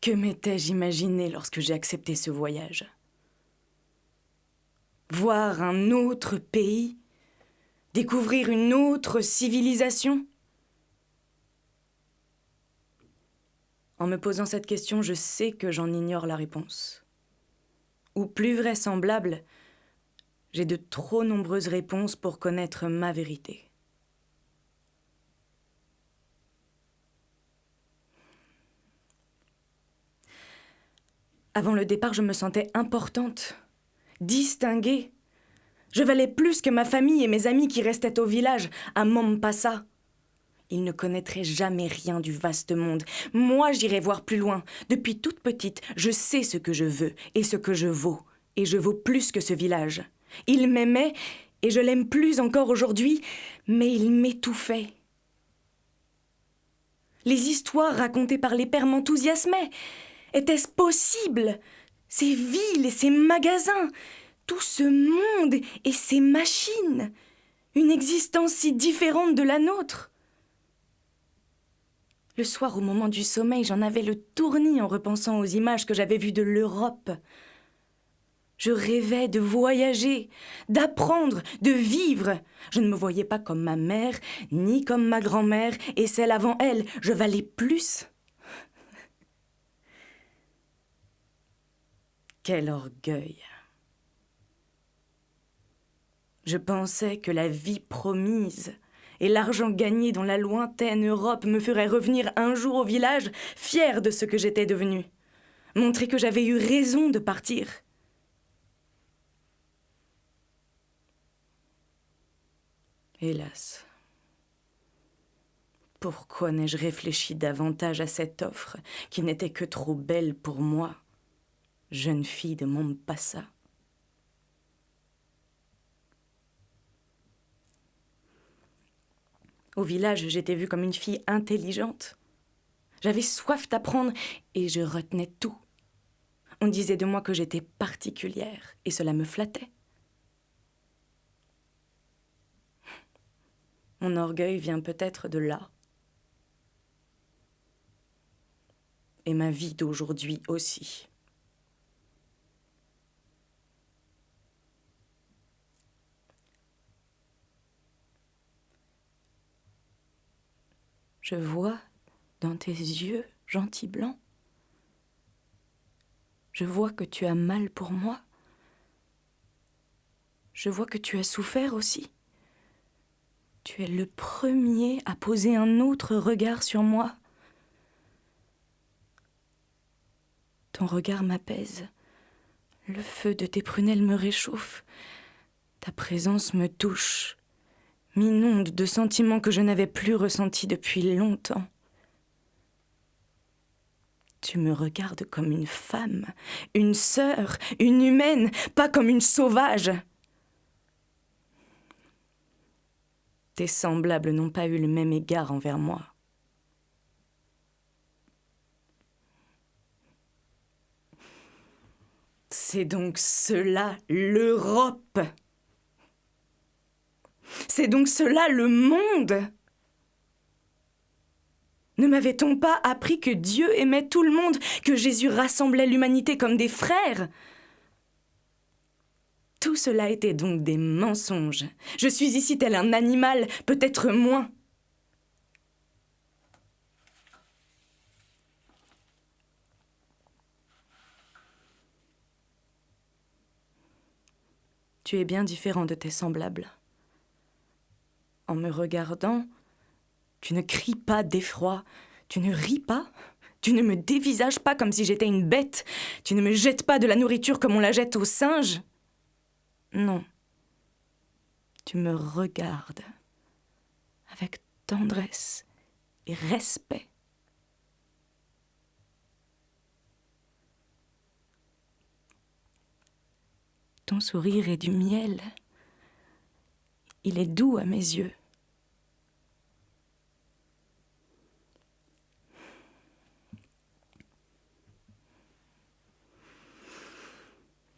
Que m'étais-je imaginé lorsque j'ai accepté ce voyage? Voir un autre pays, découvrir une autre civilisation? En me posant cette question, je sais que j'en ignore la réponse. Ou plus vraisemblable, j'ai de trop nombreuses réponses pour connaître ma vérité. Avant le départ, je me sentais importante, distinguée. Je valais plus que ma famille et mes amis qui restaient au village, à Mombasa. Ils ne connaîtraient jamais rien du vaste monde. Moi, j'irai voir plus loin. Depuis toute petite, je sais ce que je veux et ce que je vaux. Et je vaux plus que ce village. Il m'aimait, et je l'aime plus encore aujourd'hui, mais il m'étouffait. Les histoires racontées par les pères m'enthousiasmaient. Était-ce possible? Ces villes et ces magasins, tout ce monde et ces machines, une existence si différente de la nôtre. Le soir, au moment du sommeil, j'en avais le tournis en repensant aux images que j'avais vues de l'Europe. Je rêvais de voyager, d'apprendre, de vivre. Je ne me voyais pas comme ma mère, ni comme ma grand-mère et celle avant elle. Je valais plus. Quel orgueil! Je pensais que la vie promise et l'argent gagné dans la lointaine Europe me feraient revenir un jour au village, fière de ce que j'étais devenue. Montrer que j'avais eu raison de partir. Hélas. Pourquoi n'ai-je réfléchi davantage à cette offre qui n'était que trop belle pour moi, jeune fille de Mombasa? Au village, j'étais vue comme une fille intelligente. J'avais soif d'apprendre et je retenais tout. On disait de moi que j'étais particulière et cela me flattait. Mon orgueil vient peut-être de là. Et ma vie d'aujourd'hui aussi. Je vois dans tes yeux, gentil blanc. Je vois que tu as mal pour moi. Je vois que tu as souffert aussi. Tu es le premier à poser un autre regard sur moi. Ton regard m'apaise. Le feu de tes prunelles me réchauffe. Ta présence me touche, m'inonde de sentiments que je n'avais plus ressentis depuis longtemps. Tu me regardes comme une femme, une sœur, une humaine, pas comme une sauvage. Tes semblables n'ont pas eu le même égard envers moi. C'est donc cela l'Europe. C'est donc cela le monde. Ne m'avait-on pas appris que Dieu aimait tout le monde, que Jésus rassemblait l'humanité comme des frères? Tout cela était donc des mensonges. Je suis ici tel un animal, peut-être moins. Tu es bien différent de tes semblables. En me regardant, tu ne cries pas d'effroi, tu ne ris pas, tu ne me dévisages pas comme si j'étais une bête, tu ne me jettes pas de la nourriture comme on la jette aux singes. Non, tu me regardes avec tendresse et respect. Ton sourire est du miel. Il est doux à mes yeux.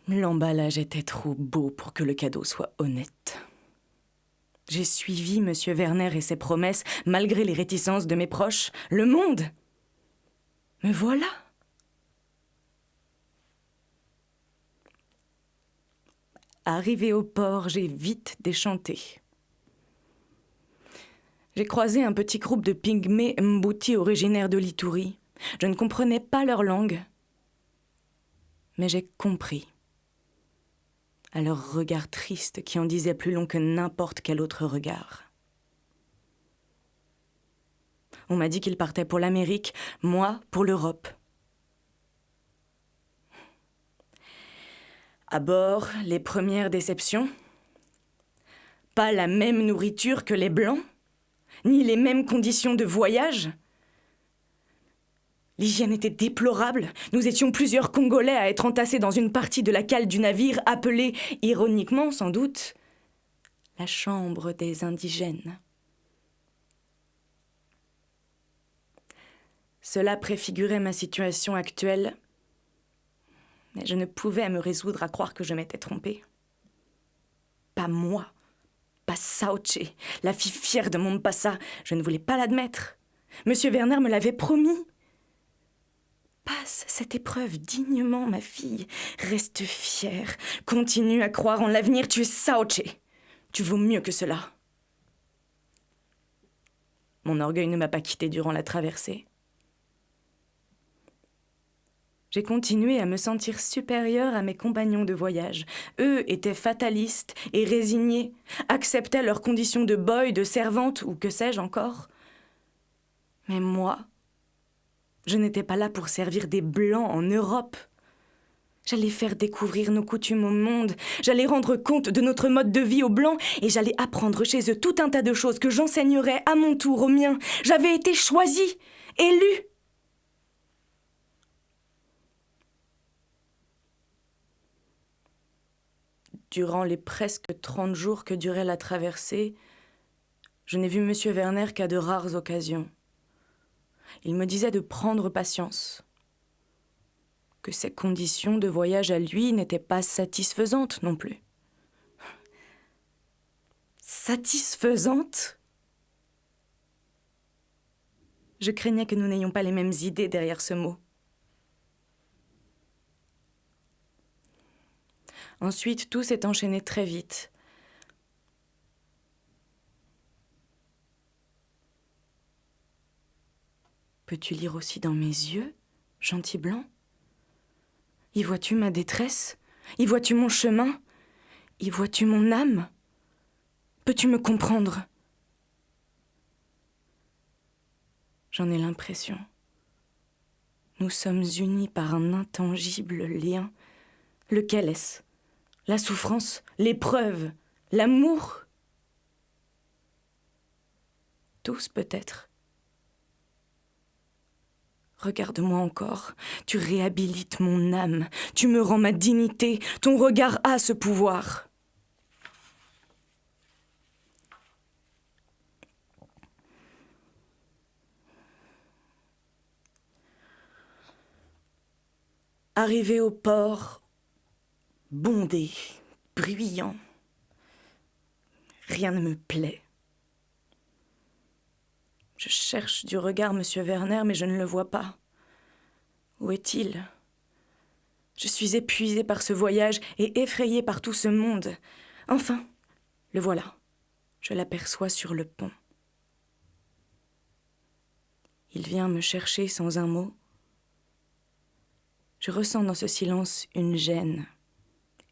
L'emballage était trop beau pour que le cadeau soit honnête. J'ai suivi M. Werner et ses promesses, malgré les réticences de mes proches. Le monde! Me voilà! Arrivé au port, j'ai vite déchanté. J'ai croisé un petit groupe de pygmées mboutis originaires de l'Itourie. Je ne comprenais pas leur langue, mais j'ai compris. À leur regard triste qui en disait plus long que n'importe quel autre regard. On m'a dit qu'ils partaient pour l'Amérique, moi pour l'Europe. À bord, les premières déceptions. Pas la même nourriture que les Blancs, ni les mêmes conditions de voyage. L'hygiène était déplorable. Nous étions plusieurs Congolais à être entassés dans une partie de la cale du navire appelée, ironiquement sans doute, la chambre des indigènes. Cela préfigurait ma situation actuelle, mais je ne pouvais me résoudre à croire que je m'étais trompée. Pas moi, pas Saoche, la fille fière de Mompasa, je ne voulais pas l'admettre. Monsieur Werner me l'avait promis. Passe cette épreuve dignement, ma fille. Reste fière. Continue à croire en l'avenir. Tu es Saoche. Tu vaux mieux que cela. Mon orgueil ne m'a pas quitté durant la traversée. J'ai continué à me sentir supérieure à mes compagnons de voyage. Eux étaient fatalistes et résignés, acceptaient leurs conditions de boy, de servante ou que sais-je encore. Mais moi, je n'étais pas là pour servir des Blancs en Europe. J'allais faire découvrir nos coutumes au monde, j'allais rendre compte de notre mode de vie aux Blancs et j'allais apprendre chez eux tout un tas de choses que j'enseignerais à mon tour aux miens. J'avais été choisie, élue. Durant les presque 30 jours que durait la traversée, je n'ai vu M. Werner qu'à de rares occasions. Il me disait de prendre patience, que ses conditions de voyage à lui n'étaient pas satisfaisantes non plus. Satisfaisantes ? Je craignais que nous n'ayons pas les mêmes idées derrière ce mot. Ensuite, tout s'est enchaîné très vite. Peux-tu lire aussi dans mes yeux, gentil blanc ? Y vois-tu ma détresse ? Y vois-tu mon chemin ? Y vois-tu mon âme ? Peux-tu me comprendre ? J'en ai l'impression. Nous sommes unis par un intangible lien. Lequel est-ce ? La souffrance, l'épreuve, l'amour ? Tous peut-être. Regarde-moi encore, tu réhabilites mon âme, tu me rends ma dignité, ton regard a ce pouvoir. Arrivé au port, bondé, bruyant, rien ne me plaît. Je cherche du regard M. Werner, mais je ne le vois pas. Où est-il ? Je suis épuisée par ce voyage et effrayée par tout ce monde. Enfin, le voilà. Je l'aperçois sur le pont. Il vient me chercher sans un mot. Je ressens dans ce silence une gêne,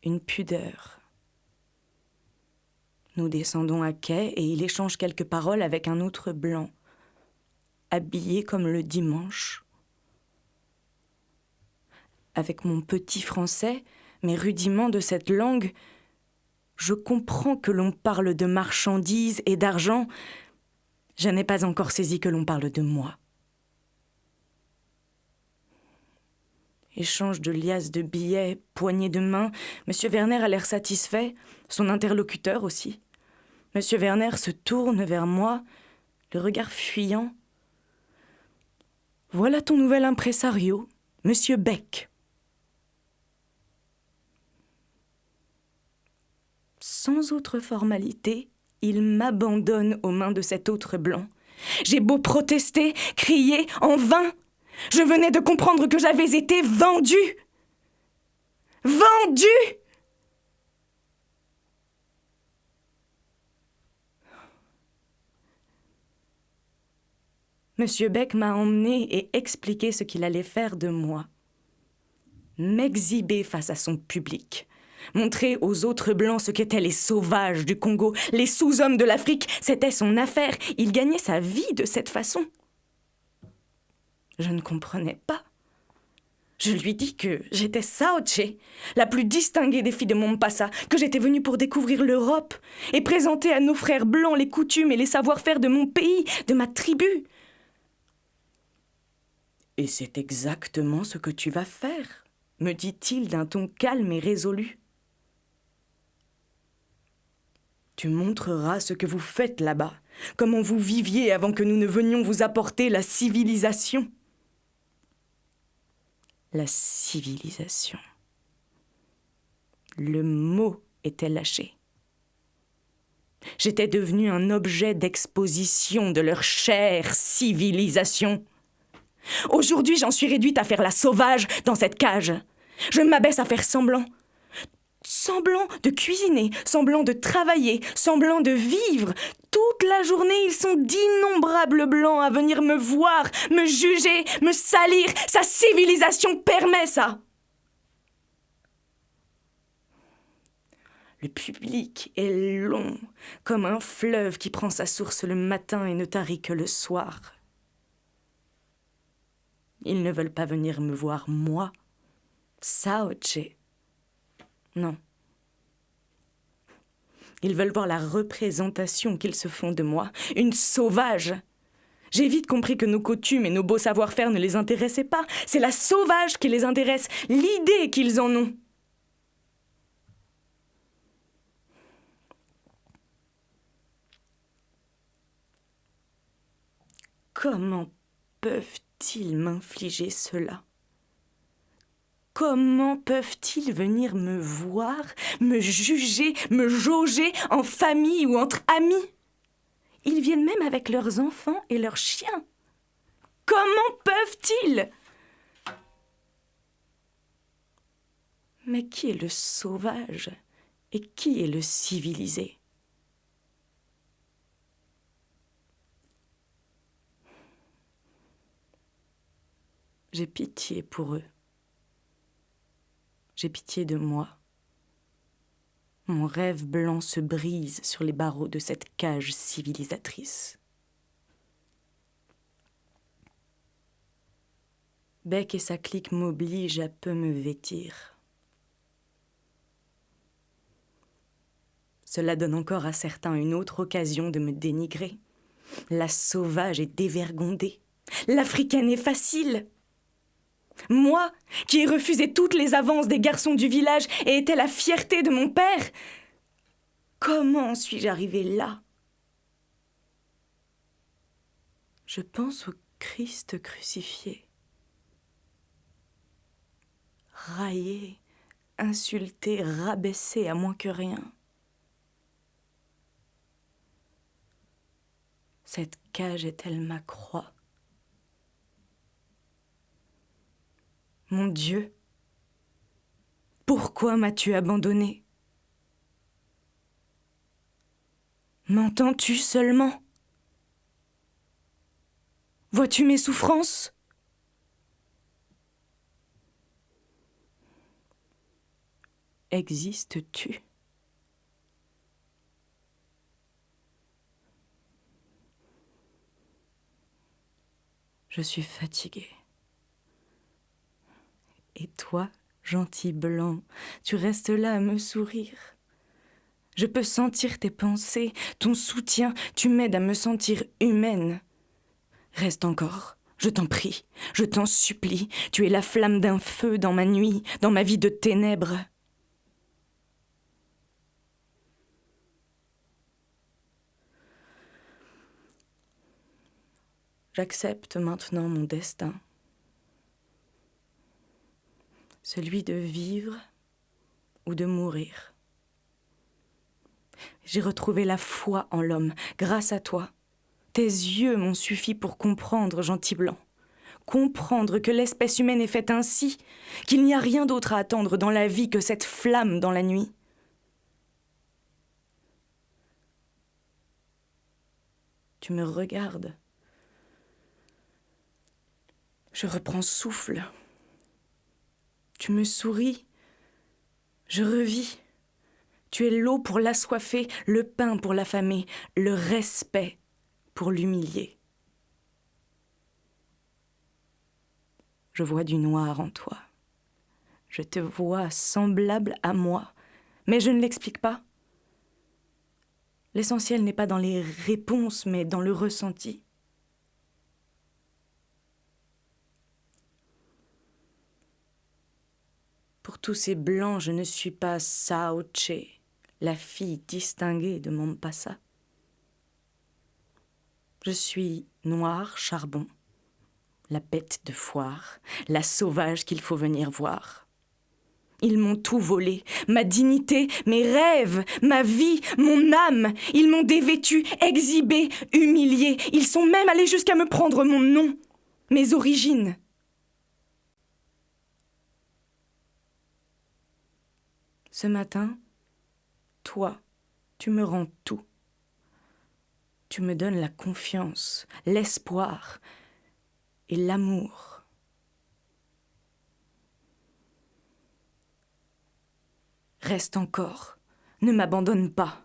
une pudeur. Nous descendons à quai et il échange quelques paroles avec un autre blanc, habillé comme le dimanche. Avec mon petit français, mes rudiments de cette langue, je comprends que l'on parle de marchandises et d'argent. Je n'ai pas encore saisi que l'on parle de moi. Échange de liasses de billets, poignées de main. M. Werner a l'air satisfait, son interlocuteur aussi. M. Werner se tourne vers moi, le regard fuyant. Voilà ton nouvel impresario, M. Beck. Sans autre formalité, il m'abandonne aux mains de cet autre blanc. J'ai beau protester, crier, en vain. Je venais de comprendre que j'avais été vendue. Vendue ! Monsieur Beck m'a emmené et expliqué ce qu'il allait faire de moi. M'exhiber face à son public. Montrer aux autres blancs ce qu'étaient les sauvages du Congo, les sous-hommes de l'Afrique. C'était son affaire. Il gagnait sa vie de cette façon. Je ne comprenais pas. Je lui dis que j'étais Saoche, la plus distinguée des filles de Mombasa, que j'étais venue pour découvrir l'Europe et présenter à nos frères blancs les coutumes et les savoir-faire de mon pays, de ma tribu. « Et c'est exactement ce que tu vas faire », me dit-il d'un ton calme et résolu. « Tu montreras ce que vous faites là-bas, comment vous viviez avant que nous ne venions vous apporter la civilisation. » La civilisation. Le mot était lâché. J'étais devenue un objet d'exposition de leur chère civilisation. Aujourd'hui, j'en suis réduite à faire la sauvage dans cette cage. Je m'abaisse à faire semblant. Semblant de cuisiner, semblant de travailler, semblant de vivre. Toute la journée, ils sont d'innombrables blancs à venir me voir, me juger, me salir. Sa civilisation permet ça. Le public est long, comme un fleuve qui prend sa source le matin et ne tarit que le soir. Ils ne veulent pas venir me voir, moi, Saoche. Non. Ils veulent voir la représentation qu'ils se font de moi, une sauvage. J'ai vite compris que nos coutumes et nos beaux savoir-faire ne les intéressaient pas. C'est la sauvage qui les intéresse, l'idée qu'ils en ont. Comment peuvent-ils m'infliger cela ? Comment peuvent-ils venir me voir, me juger, me jauger en famille ou entre amis ? Ils viennent même avec leurs enfants et leurs chiens. Comment peuvent-ils ? Mais qui est le sauvage et qui est le civilisé ? J'ai pitié pour eux. J'ai pitié de moi. Mon rêve blanc se brise sur les barreaux de cette cage civilisatrice. Beck et sa clique m'obligent à peu me vêtir. Cela donne encore à certains une autre occasion de me dénigrer. La sauvage est dévergondée. L'africaine est facile. Moi, qui ai refusé toutes les avances des garçons du village et était la fierté de mon père, comment suis-je arrivée là ? Je pense au Christ crucifié. Raillé, insulté, rabaissé à moins que rien. Cette cage est-elle ma croix ? Mon Dieu, pourquoi m'as-tu abandonné ? M'entends-tu seulement ? Vois-tu mes souffrances ? Existes-tu ? Je suis fatiguée. Et toi, gentil blanc, tu restes là à me sourire. Je peux sentir tes pensées, ton soutien, tu m'aides à me sentir humaine. Reste encore, je t'en prie, je t'en supplie, tu es la flamme d'un feu dans ma nuit, dans ma vie de ténèbres. J'accepte maintenant mon destin. Celui de vivre ou de mourir. J'ai retrouvé la foi en l'homme, grâce à toi. Tes yeux m'ont suffi pour comprendre, gentil blanc. Comprendre que l'espèce humaine est faite ainsi, qu'il n'y a rien d'autre à attendre dans la vie que cette flamme dans la nuit. Tu me regardes. Je reprends souffle. Tu me souris. Je revis. Tu es l'eau pour l'assoiffé, le pain pour l'affamé, le respect pour l'humilié. Je vois du noir en toi. Je te vois semblable à moi, mais je ne l'explique pas. L'essentiel n'est pas dans les réponses, mais dans le ressenti. Pour tous ces blancs, je ne suis pas Saoche, la fille distinguée de Mompasa. Je suis noir charbon, la bête de foire, la sauvage qu'il faut venir voir. Ils m'ont tout volé, ma dignité, mes rêves, ma vie, mon âme. Ils m'ont dévêtu, exhibé, humilié. Ils sont même allés jusqu'à me prendre mon nom, mes origines. Ce matin, toi, tu me rends tout. Tu me donnes la confiance, l'espoir et l'amour. Reste encore, ne m'abandonne pas.